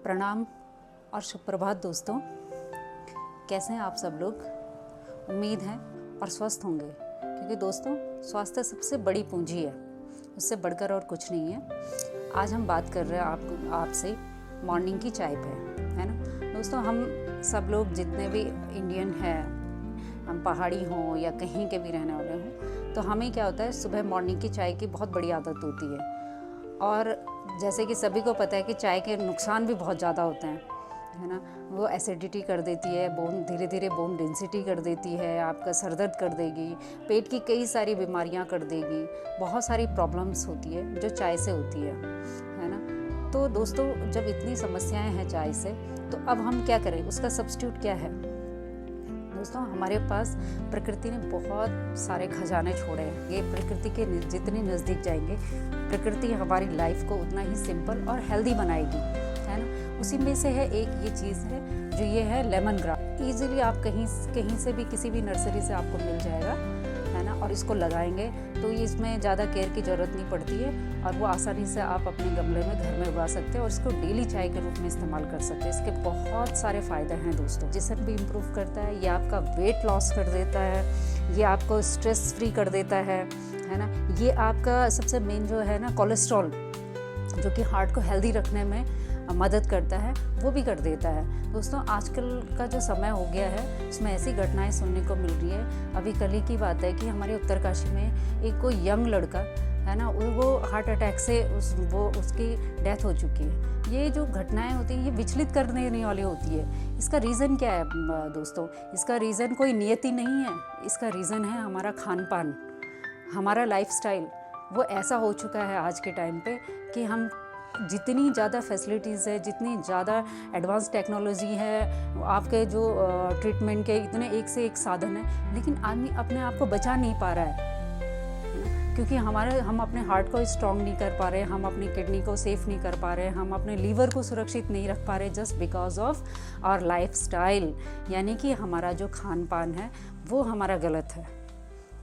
प्रणाम और सुप्रभात दोस्तों। कैसे हैं आप सब लोग? उम्मीद है और स्वस्थ होंगे, क्योंकि दोस्तों स्वास्थ्य सबसे बड़ी पूंजी है, उससे बढ़कर और कुछ नहीं है। आज हम बात कर रहे हैं आपसे मॉर्निंग की चाय पे, है ना दोस्तों। हम सब लोग जितने भी इंडियन हैं, हम पहाड़ी हों या कहीं के भी रहने वाले हों, तो हमें क्या होता है, सुबह मॉर्निंग की चाय की बहुत बड़ी आदत होती है। और जैसे कि सभी को पता है कि चाय के नुकसान भी बहुत ज़्यादा होते हैं, है ना। वो एसिडिटी कर देती है, बोन धीरे धीरे बोन डेंसिटी कर देती है, आपका सर दर्द कर देगी, पेट की कई सारी बीमारियां कर देगी, बहुत सारी प्रॉब्लम्स होती है जो चाय से होती है ना। तो दोस्तों जब इतनी समस्याएं हैं चाय से, तो अब हम क्या करें, उसका सब्स्टिट्यूट क्या है? दोस्तों हमारे पास प्रकृति ने बहुत सारे खजाने छोड़े हैं। ये प्रकृति के जितने नज़दीक जाएंगे, प्रकृति हमारी लाइफ को उतना ही सिंपल और हेल्दी बनाएगी, है ना। उसी में से है एक ये चीज़ है जो ये है लेमन ग्रास। ईजिली आप कहीं से भी, किसी भी नर्सरी से आपको मिल जाएगा, है ना। और इसको लगाएंगे तो ये इसमें ज़्यादा केयर की ज़रूरत नहीं पड़ती है, और वो आसानी से आप अपने गमले में घर में उगा सकते हैं और इसको डेली चाय के रूप में इस्तेमाल कर सकते हैं। इसके बहुत सारे फ़ायदे हैं दोस्तों। जिस्म भी इम्प्रूव करता है, ये आपका वेट लॉस कर देता है, ये आपको स्ट्रेस फ्री कर देता है ना। ये आपका सबसे मेन जो है ना, कोलेस्ट्रॉल, जो कि हार्ट को हेल्दी रखने में मदद करता है, वो भी कर देता है। दोस्तों आजकल का जो समय हो गया है, उसमें ऐसी घटनाएं सुनने को मिल रही है। अभी कल ही की बात है कि हमारे उत्तरकाशी में एक कोई यंग लड़का है ना, वो हार्ट अटैक से उसकी डेथ हो चुकी है। ये जो घटनाएं होती हैं, ये विचलित कर देने वाली होती है। इसका रीज़न क्या है दोस्तों? इसका रीज़न कोई नियति नहीं है, इसका रीज़न है हमारा खान पान, हमारा लाइफस्टाइल। वो ऐसा हो चुका है आज के टाइम पे कि हम जितनी ज़्यादा फैसिलिटीज़ है, जितनी ज़्यादा एडवांस टेक्नोलॉजी है, आपके जो ट्रीटमेंट के इतने एक से एक साधन है, लेकिन आदमी अपने आप को बचा नहीं पा रहा है, क्योंकि हम अपने हार्ट को स्ट्रॉन्ग नहीं कर पा रहे, हम अपनी किडनी को सेफ नहीं कर पा रहे, हम अपने लीवर को सुरक्षित नहीं रख पा रहे, just because of our lifestyle. यानी कि हमारा जो खान पान है वो हमारा गलत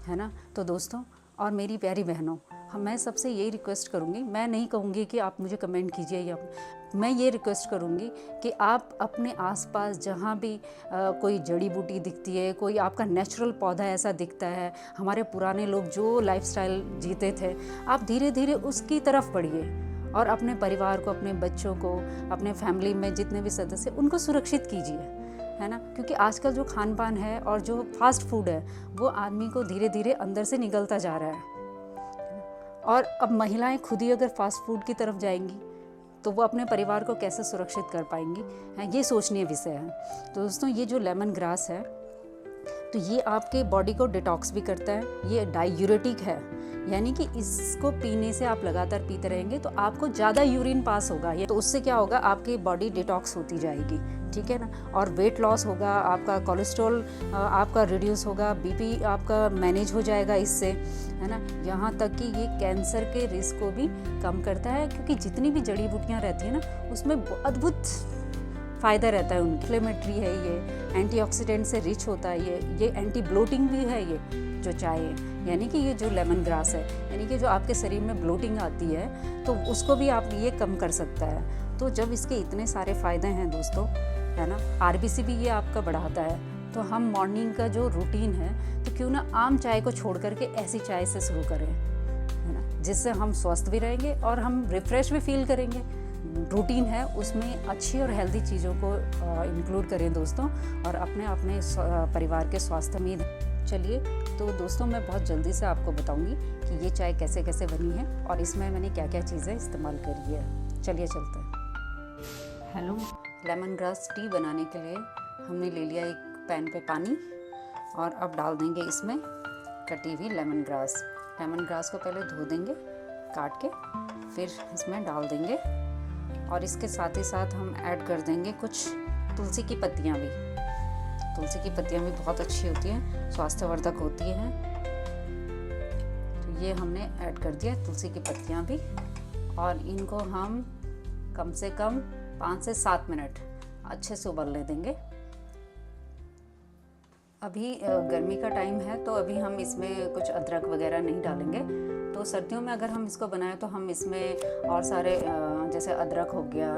है ना। तो दोस्तों और मेरी प्यारी बहनों, मैं सबसे यही रिक्वेस्ट करूँगी, मैं नहीं कहूँगी कि आप मुझे कमेंट कीजिए, या मैं ये रिक्वेस्ट करूँगी कि आप अपने आसपास जहाँ भी कोई जड़ी बूटी दिखती है, कोई आपका नेचुरल पौधा ऐसा दिखता है, हमारे पुराने लोग जो लाइफस्टाइल जीते थे, आप धीरे धीरे उसकी तरफ बढ़िए और अपने परिवार को, अपने बच्चों को, अपने फैमिली में जितने भी सदस्य, उनको सुरक्षित कीजिए, है ना। क्योंकि आजकल जो खान पान है और जो फास्ट फूड है, वो आदमी को धीरे धीरे अंदर से निगलता जा रहा है। और अब महिलाएं खुद ही अगर फास्ट फूड की तरफ जाएंगी तो वो अपने परिवार को कैसे सुरक्षित कर पाएंगी, है ये सोचनीय विषय है। तो दोस्तों ये जो लेमन ग्रास है, तो ये आपके बॉडी को डिटॉक्स भी करता है, ये डायूरेटिक है, यानी कि इसको पीने से आप लगातार पीते रहेंगे तो आपको ज़्यादा यूरिन पास होगा, ये तो उससे क्या होगा, आपकी बॉडी डिटॉक्स होती जाएगी, ठीक है ना। और वेट लॉस होगा, आपका कोलेस्ट्रॉल आपका रिड्यूस होगा, बीपी आपका मैनेज हो जाएगा इससे, है ना। यहाँ तक कि ये कैंसर के रिस्क को भी कम करता है, क्योंकि जितनी भी जड़ी बूटियाँ रहती हैं ना, उसमें अद्भुत फ़ायदा रहता है। इन्फ्लेमेटरी है, ये एंटीऑक्सीडेंट से रिच होता है, ये एंटी ब्लोटिंग भी है, ये जो चाय है, यानी कि ये जो लेमन ग्रास है, यानी कि जो आपके शरीर में ब्लोटिंग आती है तो उसको भी आप ये कम कर सकता है। तो जब इसके इतने सारे फ़ायदे हैं दोस्तों, है ना, आरबीसी भी ये आपका बढ़ाता है। तो हम मॉर्निंग का जो रूटीन है, तो क्यों ना आम चाय को छोड़ करके ऐसी चाय से शुरू करें, है ना, जिससे हम स्वस्थ भी रहेंगे और हम रिफ़्रेश भी फील करेंगे। रूटीन है, उसमें अच्छी और हेल्दी चीज़ों को इंक्लूड करें दोस्तों, और अपने परिवार के स्वास्थ्य में। चलिए तो दोस्तों मैं बहुत जल्दी से आपको बताऊंगी कि ये चाय कैसे कैसे बनी है और इसमें मैंने क्या क्या चीज़ें इस्तेमाल करी है। चलिए चलते हैं। हेलो, लेमन ग्रास टी बनाने के लिए हमने ले लिया एक पैन पे पानी, और अब डाल देंगे इसमें कटी हुई लेमन ग्रास। लेमन ग्रास को पहले धो देंगे काट के, फिर इसमें डाल देंगे, और इसके साथ ही साथ हम ऐड कर देंगे कुछ तुलसी की पत्तियाँ भी। तुलसी की पत्तियाँ भी बहुत अच्छी होती हैं, स्वास्थ्यवर्धक होती हैं। तो ये हमने ऐड कर दिया तुलसी की पत्तियाँ भी, और इनको हम कम से कम 5 से 7 मिनट अच्छे से उबलने देंगे। अभी गर्मी का टाइम है, तो अभी हम इसमें कुछ अदरक वगैरह नहीं डालेंगे, तो तो सर्दियों में अगर हम इसको बनाएं तो हम इसमें और सारे जैसे अदरक हो गया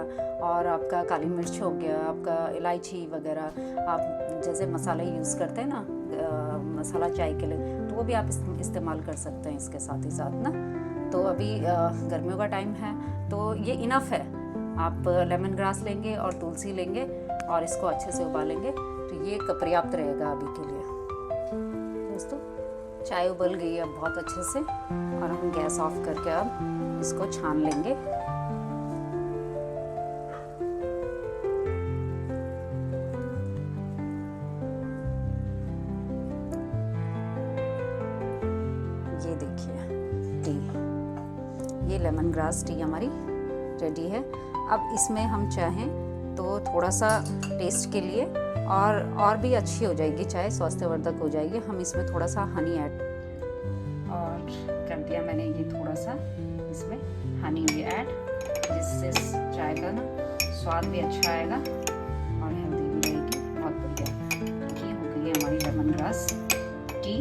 और आपका काली मिर्च हो गया, आपका इलायची वगैरह, आप जैसे मसाले यूज़ करते हैं ना मसाला चाय के लिए, तो वो भी आप इस्तेमाल कर सकते हैं इसके साथ ही साथ ना। तो अभी गर्मियों का टाइम है तो ये इनफ है। आप लेमन ग्रास लेंगे और तुलसी लेंगे और इसको अच्छे से उबालेंगे तो ये पर्याप्त रहेगा अभी के लिए। दोस्तों चाय उबल गई है अब बहुत अच्छे से और हम गैस ऑफ करके अब इसको छान लेंगे। ये देखिए टी, ये लेमन ग्रास टी हमारी रेडी है। अब इसमें हम चाहें तो थोड़ा सा टेस्ट के लिए और भी अच्छी हो जाएगी चाय, स्वास्थ्यवर्धक हो जाएगी, हम इसमें थोड़ा सा हनी ऐड और कर दिया मैंने ये थोड़ा सा इसमें हनी भी ऐड, जिससे चाय का ना स्वाद भी अच्छा आएगा और हेल्दी भी रहेगी। बहुत बढ़िया, ये हो गई है हमारी लेमन ग्रास टी।